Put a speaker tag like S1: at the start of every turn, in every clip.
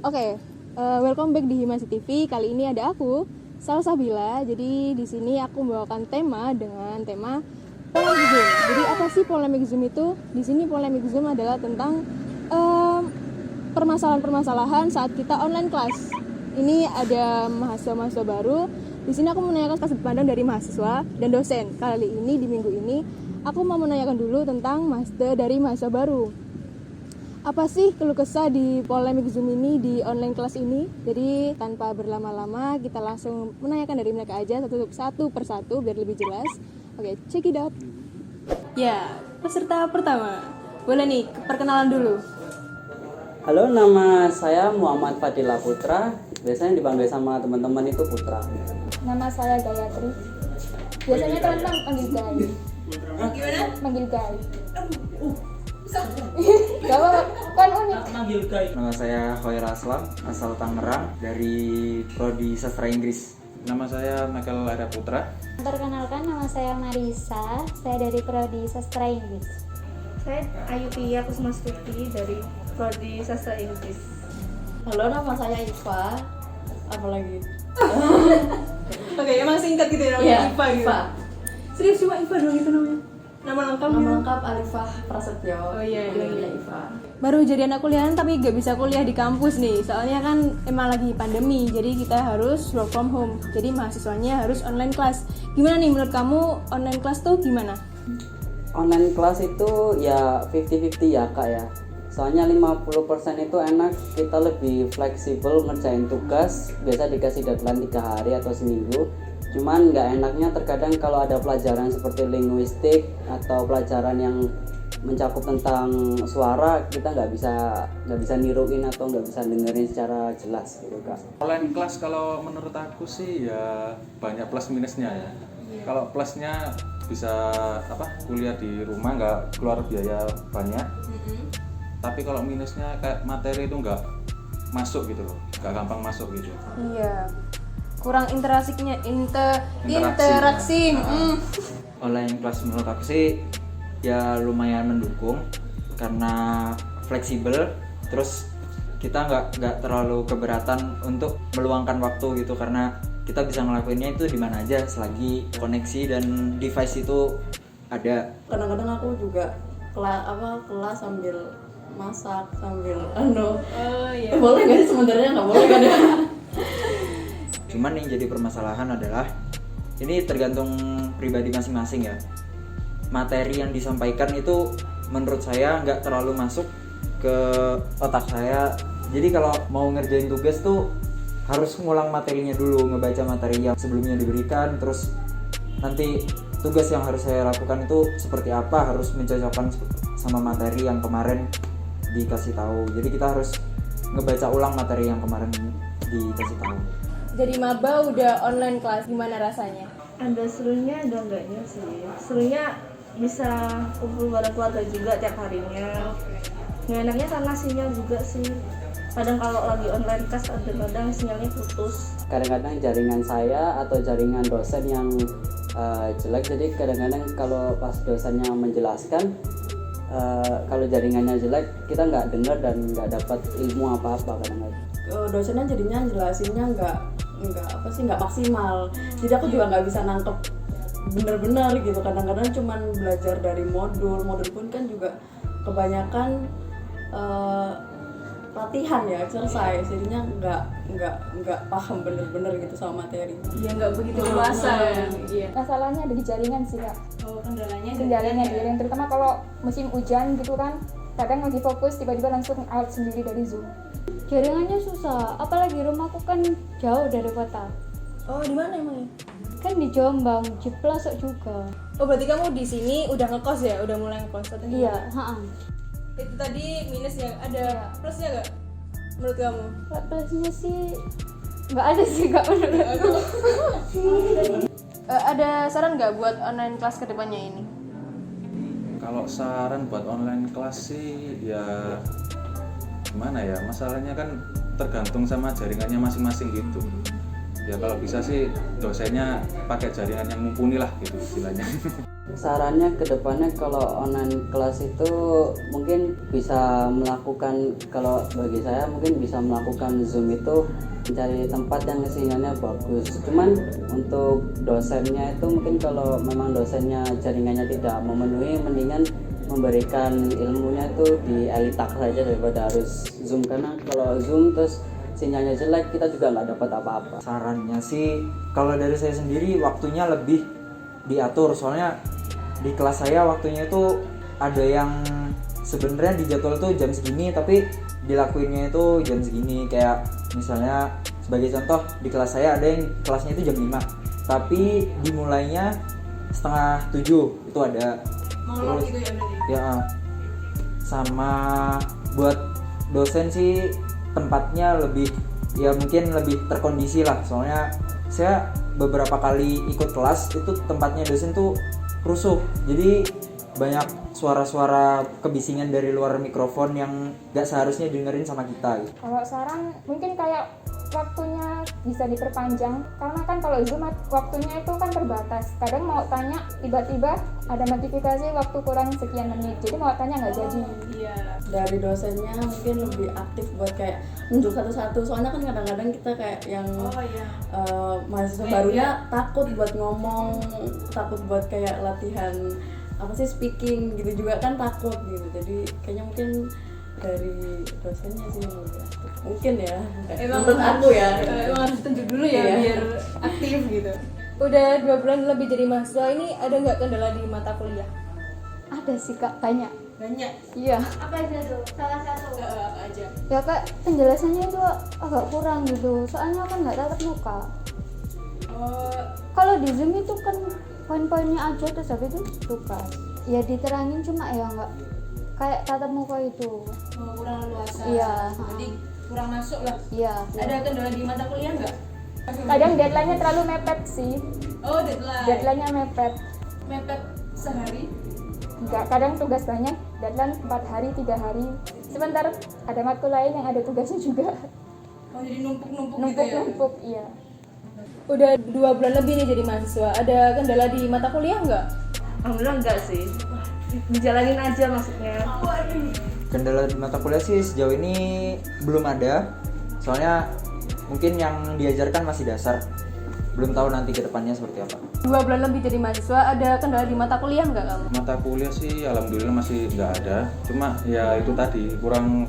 S1: Oke, welcome back di Himasi TV. Kali ini ada aku, Salsabila. Jadi di sini aku membawakan tema dengan tema polemik Zoom. Jadi apa sih polemik Zoom itu? Di sini polemik Zoom adalah tentang permasalahan-permasalahan saat kita online class. Ini ada mahasiswa-mahasiswa baru. Di sini aku menanyakan sudut pandang dari mahasiswa dan dosen. Kali ini di minggu ini aku mau menanyakan dulu tentang dari mahasiswa baru. Apa sih keluh kesah di polemik Zoom ini, di online kelas ini? Jadi tanpa berlama-lama kita langsung menanyakan dari mereka aja satu persatu biar lebih jelas. Oke, check it out. Ya, peserta pertama. Boleh nih, perkenalan dulu.
S2: Halo, nama saya Muhammad Fadila Putra. Biasanya dipanggil sama teman-teman itu Putra.
S3: Nama saya Gayatri. Biasanya teman-teman panggil Gay.
S1: Gimana?
S3: Panggil Gay. Gak apa-apa, kan unik.
S4: Nama saya Khair Aslam, asal Tangerang, dari Prodi Sastra Inggris. Nama saya Michael Arya Putra.
S3: Perkenalkan, nama saya Marisa. Saya dari Prodi Sastra Inggris.
S5: Saya Ayu Tia Kusmastuti dari Prodi Sastra Inggris.
S6: Halo, nama saya Iva. Apalagi?
S1: Oke, emang singkat gitu ya namanya
S6: Iya,
S1: Iva gitu.
S6: Iva.
S1: Serius cuma Iva doang itu namanya? Nama lengkapnya?
S6: Nama lengkap Arifah Prasetyo.
S1: Oh iya.
S6: Iva.
S1: Baru jadi anak kuliahan tapi gak bisa kuliah di kampus nih. Soalnya kan emang lagi pandemi, jadi kita harus work from home. Jadi mahasiswanya harus online class. Gimana nih menurut kamu online class tuh gimana?
S2: Online kelas itu ya 50-50 ya Kak ya. Soalnya 50% itu enak, kita lebih fleksibel ngerjain tugas. Biasa dikasih deadline 3 hari atau seminggu. Cuman nggak enaknya terkadang kalau ada pelajaran seperti linguistik atau pelajaran yang mencakup tentang suara, kita nggak bisa niruin atau nggak bisa dengerin secara jelas gitu Kak.
S4: Online kelas kalau menurut aku sih ya banyak plus minusnya ya. Kalau plusnya bisa kuliah di rumah nggak keluar biaya banyak. Tapi kalau minusnya kayak materi itu nggak masuk gitu loh, nggak gampang masuk gitu.
S1: Iya. Kurang interaksinya,
S4: Interaksi.
S7: Online kelas menurut aku sih ya lumayan mendukung karena fleksibel, terus kita nggak terlalu keberatan untuk meluangkan waktu gitu karena kita bisa ngelakuinnya itu di mana aja selagi koneksi dan device itu ada.
S6: Kadang-kadang aku juga kelas sambil masak sambil
S1: iya.
S6: boleh nggak sih? Sebenarnya nggak boleh kan ya.
S7: Cuman yang jadi permasalahan adalah ini tergantung pribadi masing-masing ya. Materi yang disampaikan itu menurut saya nggak terlalu masuk ke otak saya. Jadi kalau mau ngerjain tugas tuh harus ngulang materinya dulu, ngebaca materi yang sebelumnya diberikan, terus nanti tugas yang harus saya lakukan itu seperti apa, harus mencocokkan sama materi yang kemarin dikasih tahu. Jadi kita harus ngebaca ulang materi yang kemarin dikasih tahu.
S1: Jadi maba udah online class, gimana rasanya?
S5: Ada serunya, ada enggaknya sih. Serunya bisa kumpul bareng keluarga juga tiap harinya. Nggak enaknya karena sinyal juga sih. Kadang kalau lagi online class kadang sinyalnya putus.
S2: Kadang-kadang jaringan saya atau jaringan dosen yang jelek, jadi kadang-kadang kalau pas dosennya menjelaskan kalau jaringannya jelek kita nggak dengar dan nggak dapat ilmu apa-apa kadang-kadang.
S6: Dosennya jadinya jelasinnya nggak maksimal. Jadi aku juga nggak bisa nangkep bener-bener gitu. Kadang-kadang cuman belajar dari modul pun kan juga kebanyakan latihan ya, exercise. Jadinya nggak paham bener-bener gitu sama materi.
S1: Ya nggak begitu luasa ya. Iya.
S3: Masalahnya ada di jaringan sih, Kak.
S1: Kendalanya
S3: Kendalanya di jaringan, terutama kalau musim hujan gitu kan. Kadang lagi fokus tiba-tiba langsung out sendiri dari Zoom. Jaringannya susah, apalagi rumahku kan jauh dari kota.
S1: Oh, di mana emangnya?
S3: Kan di Jombang, Jeplasok juga.
S1: Oh, berarti kamu di sini udah ngekos ya? Udah mulai ngekos atau
S3: Iya,
S1: gimana? Itu tadi minusnya, ada plusnya nggak menurut kamu?
S3: Plusnya sih nggak ada sih, Kak, menurutku.
S1: Ada saran nggak buat online kelas kedepannya ini?
S4: Kalau saran buat online kelas sih ya gimana ya, masalahnya kan tergantung sama jaringannya masing-masing gitu. Ya kalau bisa sih dosennya pakai jaringan yang mumpuni lah gitu istilahnya.
S2: Sarannya ke depannya kalau online kelas itu mungkin bisa melakukan, kalau bagi saya mungkin bisa melakukan Zoom itu mencari tempat yang sinyalnya bagus. Cuman untuk dosennya itu mungkin kalau memang dosennya jaringannya tidak memenuhi, mendingan memberikan ilmunya itu di Elitax saja daripada harus Zoom, karena kalau Zoom terus sinyalnya jelek kita juga nggak dapat apa-apa.
S7: Sarannya sih kalau dari saya sendiri waktunya lebih diatur, soalnya di kelas saya waktunya itu ada yang sebenarnya di jadwal tuh jam segini tapi dilakuinnya itu jam segini. Kayak misalnya sebagai contoh di kelas saya ada yang kelasnya itu jam 5 tapi dimulainya 6:30 itu ada. Terus
S6: gitu ya berarti.
S7: ya sama buat dosen sih tempatnya lebih ya mungkin lebih terkondisi lah, soalnya saya beberapa kali ikut kelas itu tempatnya dosen tuh rusuh, jadi banyak suara-suara kebisingan dari luar mikrofon yang gak seharusnya dengerin sama kita gitu.
S3: Kalau saran mungkin kayak waktunya bisa diperpanjang, karena kan kalau Zoom waktunya itu kan terbatas. Kadang mau tanya tiba-tiba ada notifikasi waktu kurang sekian menit, jadi mau tanya nggak jadi.
S6: Iya. Dari dosennya mungkin lebih aktif buat kayak nunjuk satu-satu, soalnya kan kadang-kadang kita kayak yang mahasiswa barunya takut buat ngomong, takut buat kayak latihan apa sih speaking gitu juga kan takut gitu. Jadi kayaknya mungkin dari dosennya sih yang lebih aktif. Mungkin ya. Menurut aku ya.
S1: Emang harus tunjuk dulu ya
S6: Iya.
S1: biar aktif gitu. Udah 2 bulan lebih jadi mahasiswa ini, ada nggak kendala di mata kuliah?
S3: Ada sih kak, banyak.
S1: Banyak.
S3: Iya.
S5: Apa aja tuh? Salah satu.
S1: Apa aja?
S3: Ya kak, penjelasannya itu agak kurang gitu. Soalnya kan nggak tatap muka. Kalau di Zoom itu kan poin-poinnya aja terus habis itu tugas. Ya diterangin cuma ya nggak kayak tatap muka itu.
S1: Kurang luasa.
S3: Iya.
S1: Jadi kurang masuk lah.
S3: Iya.
S1: Ada kendala di mata kuliah nggak?
S3: Kadang deadline-nya terlalu mepet sih.
S1: Oh, deadline.
S3: Deadline-nya mepet.
S1: Mepet sehari.
S3: Enggak, kadang tugas banyak, deadline 4 hari, 3 hari. Sebentar ada matkul lain yang ada tugasnya juga.
S1: Oh, jadi numpuk-numpuk gitu ya.
S3: Numpuk-numpuk, iya.
S1: Udah 2 bulan lebih nih jadi mahasiswa. Ada kendala di mata kuliah nggak?
S5: Alhamdulillah enggak sih. Dijalanin aja maksudnya.
S7: Kendala di mata kuliah sih sejauh ini belum ada, soalnya mungkin yang diajarkan masih dasar, belum tahu nanti ke depannya seperti apa.
S1: 2 bulan lebih jadi mahasiswa, ada kendala di mata kuliah nggak kamu?
S4: Mata kuliah sih alhamdulillah masih nggak ada, cuma ya itu tadi kurang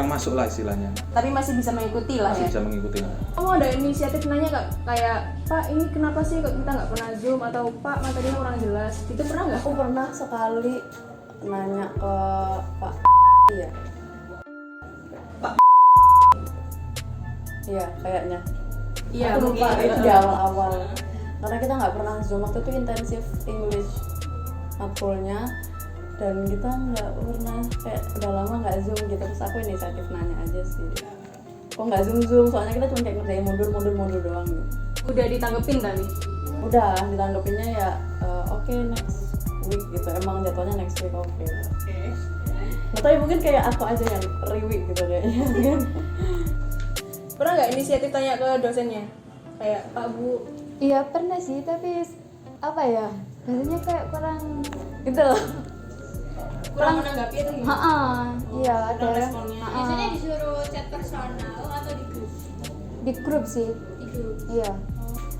S4: masuk lah istilahnya,
S1: Tapi masih bisa mengikuti lah
S4: masih
S1: ya.
S4: bisa mengikuti.
S1: Kamu ada inisiatif nanya kak, kayak Pak ini kenapa sih kok kita nggak pernah Zoom, atau Pak materinya kurang jelas, itu pernah nggak?
S6: Aku pernah sekali nanya ke Pak iya. Iya, kayaknya.
S1: Iya,
S6: Aku lupa
S1: mungkin.
S6: itu di awal-awal. Karena kita nggak pernah Zoom, waktu itu intensif English matkulnya dan kita nggak pernah kayak udah lama nggak Zoom gitu. Terus aku inisiatif nanya aja sih. Kok nggak Zoom? Soalnya kita cuma kayak ngerjain modul doang gitu.
S1: Udah ditanggepin tadi.
S6: Udah ditanggepinnya ya oke, next week gitu. Emang jadwalnya next week oke. Nggak tahu ya, mungkin kayak aku aja yang reweek gitu kayaknya kan.
S1: Pernah nggak inisiatif tanya ke dosennya? Kayak Pak Bu,
S3: Iya pernah sih, tapi apa ya? Biasanya kayak kurang gitu loh.
S1: kurang menanggapi atau gimana?
S3: Iya ada.
S1: responnya.
S3: Biasanya
S8: disuruh chat personal atau di grup?
S3: di grup sih.
S8: Di grup.
S3: Iya.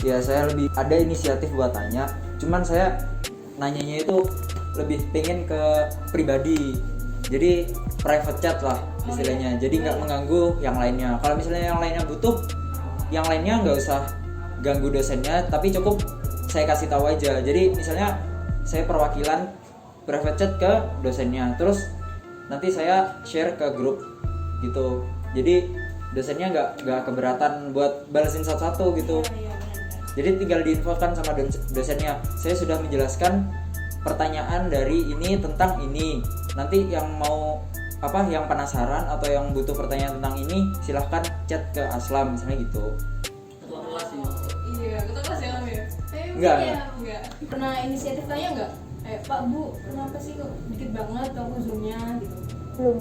S7: Ya saya lebih ada inisiatif buat tanya, cuman saya nanyanya itu lebih pengen ke pribadi, jadi private chat lah istilahnya, jadi nggak mengganggu yang lainnya. Kalau misalnya yang lainnya butuh, yang lainnya nggak usah ganggu dosennya, tapi cukup saya kasih tahu aja. Jadi misalnya saya perwakilan private chat ke dosennya, terus nanti saya share ke grup gitu, jadi dosennya nggak keberatan buat balesin satu-satu gitu. Jadi tinggal diinfokan sama dosennya, saya sudah menjelaskan pertanyaan dari ini tentang ini. Nanti yang mau yang penasaran atau yang butuh pertanyaan tentang ini silahkan chat ke Aslam misalnya gitu.
S1: Iya, ketua kelas ya kamu ya?
S7: Enggak.
S1: Enggak. Pernah inisiatif tanya nggak? Pak Bu, kenapa sih kok dikit banget aku zoomnya gitu?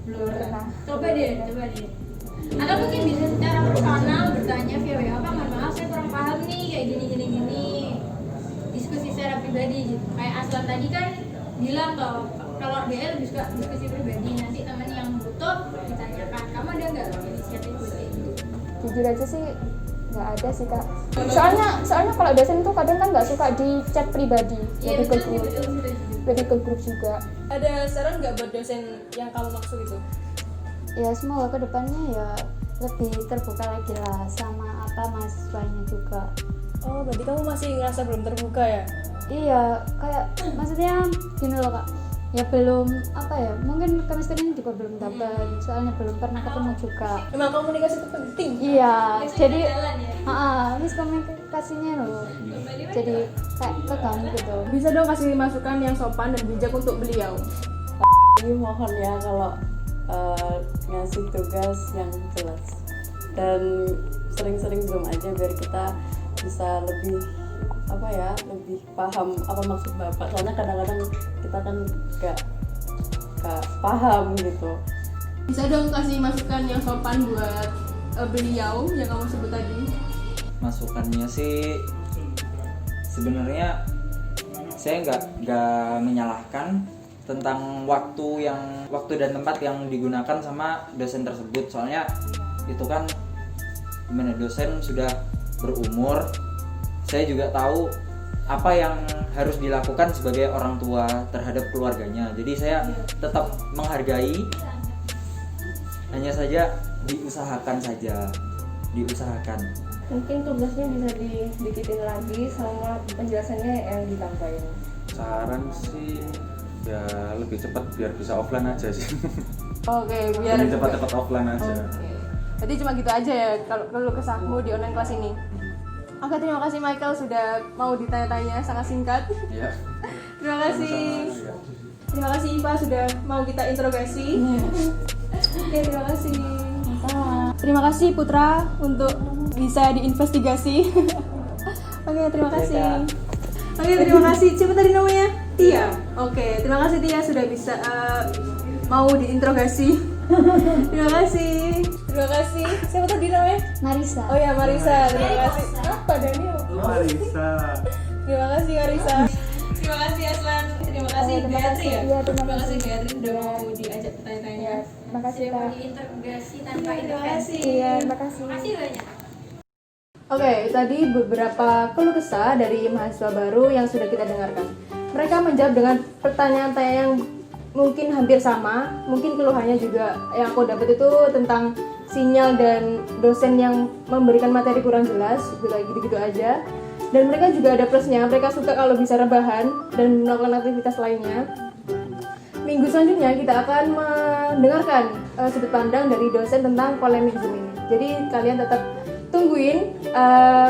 S3: Belum pernah.
S8: Coba deh. Atau mungkin bisa secara personal bertanya via WA, Pak, mohon maaf saya kurang paham nih kayak gini. Diskusi secara pribadi gitu. Kayak Aslan tadi kan bilang kalau dia lebih suka diskusi pribadi, nanti temen yang butuh ditanyakan. Kamu ada nggak inisiatif buat kayak gitu?
S3: Jujur aja sih nggak ada sih kak. Soalnya kalau dosen tuh kadang kan nggak suka di chat pribadi,
S8: Iya
S3: lebih ke
S8: betul,
S3: grup,
S8: betul, betul.
S3: lebih ke grup juga.
S1: Ada saran nggak buat dosen yang kamu maksud itu?
S9: Ya semoga kedepannya ya lebih terbuka lagi lah sama apa mahasiswanya juga.
S1: Oh, berarti kamu masih ngerasa belum terbuka ya?
S9: Iya, kayak maksudnya gini loh kak, ya belum apa ya, mungkin chemistry juga belum dapat, soalnya belum pernah ketemu juga.
S1: Emang komunikasi itu penting.
S9: Iya, jadi
S8: Jalan ya.
S9: miskomunikasinya loh, jadi kayak keganggu gitu.
S1: Bisa dong kasih masukan yang sopan dan bijak untuk beliau.
S6: Jadi mohon ya kalau ngasih tugas yang jelas dan sering-sering zoom aja biar kita bisa lebih apa ya, lebih paham apa maksud bapak, soalnya kadang-kadang kita kan gak paham gitu.
S1: Bisa dong kasih masukan yang sopan buat beliau yang kamu sebut tadi.
S7: Masukannya sih sebenarnya saya nggak menyalahkan tentang waktu dan tempat yang digunakan sama dosen tersebut, soalnya itu kan gimana, dosen sudah berumur, saya juga tahu apa yang harus dilakukan sebagai orang tua terhadap keluarganya, jadi saya tetap menghargai, hanya saja diusahakan.
S5: Mungkin tugasnya bisa didikitin lagi sama penjelasannya yang ditambahin.
S4: Saran sih ya lebih cepat biar bisa offline aja sih.
S1: Oke, biar
S4: Lebih cepat offline aja.
S1: Oke. Jadi cuma gitu aja ya kalau kesahmu di online kelas ini. Oke, terima kasih Michael sudah mau ditanya-tanya sangat singkat.
S4: Iya.
S1: Terima kasih.
S4: Sama-sama, ya.
S1: Terima kasih Iva sudah mau kita interogasi. Oke, terima kasih. Terima kasih Putra untuk bisa diinvestigasi. Oke, terima kasih. Oke, terima kasih. Siapa tadi namanya? Tia. Oke, terima kasih Tia sudah bisa mau diinterogasi. Terima kasih. Terima kasih. Siapa tadi namanya?
S9: Marisa.
S1: Oh ya, Marisa. Terima kasih. Apa Daniel?
S4: Marisa.
S1: Terima kasih Marisa. Terima kasih Aslan. Terima kasih
S3: Terima
S1: Gayatri
S3: kasih.
S1: ya.
S3: Iya, terima
S1: Terima kasih
S3: kasih.
S1: Gayatri sudah mau diajak bertanya-tanya.
S3: Terima kasih
S8: Sudah mau
S3: kak.
S8: diinterogasi tanpa
S1: Terima
S8: intervensi.
S1: kasih.
S3: Iya, terima kasih.
S8: Makasih banyak.
S1: Oke, tadi beberapa keluh kesah dari mahasiswa baru yang sudah kita dengarkan. Mereka menjawab dengan pertanyaan-pertanyaan yang mungkin hampir sama. Mungkin keluhannya juga yang aku dapat itu tentang sinyal dan dosen yang memberikan materi kurang jelas, gitu-gitu aja. Dan mereka juga ada plusnya, mereka suka kalau bisa rebahan dan melakukan aktivitas lainnya. Minggu selanjutnya kita akan mendengarkan sudut pandang dari dosen tentang polemik Zoom ini. Jadi kalian tetap tungguin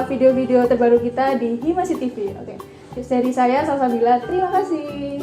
S1: video-video terbaru kita di Himasi TV. Oke. Dari saya Salsabila, terima kasih.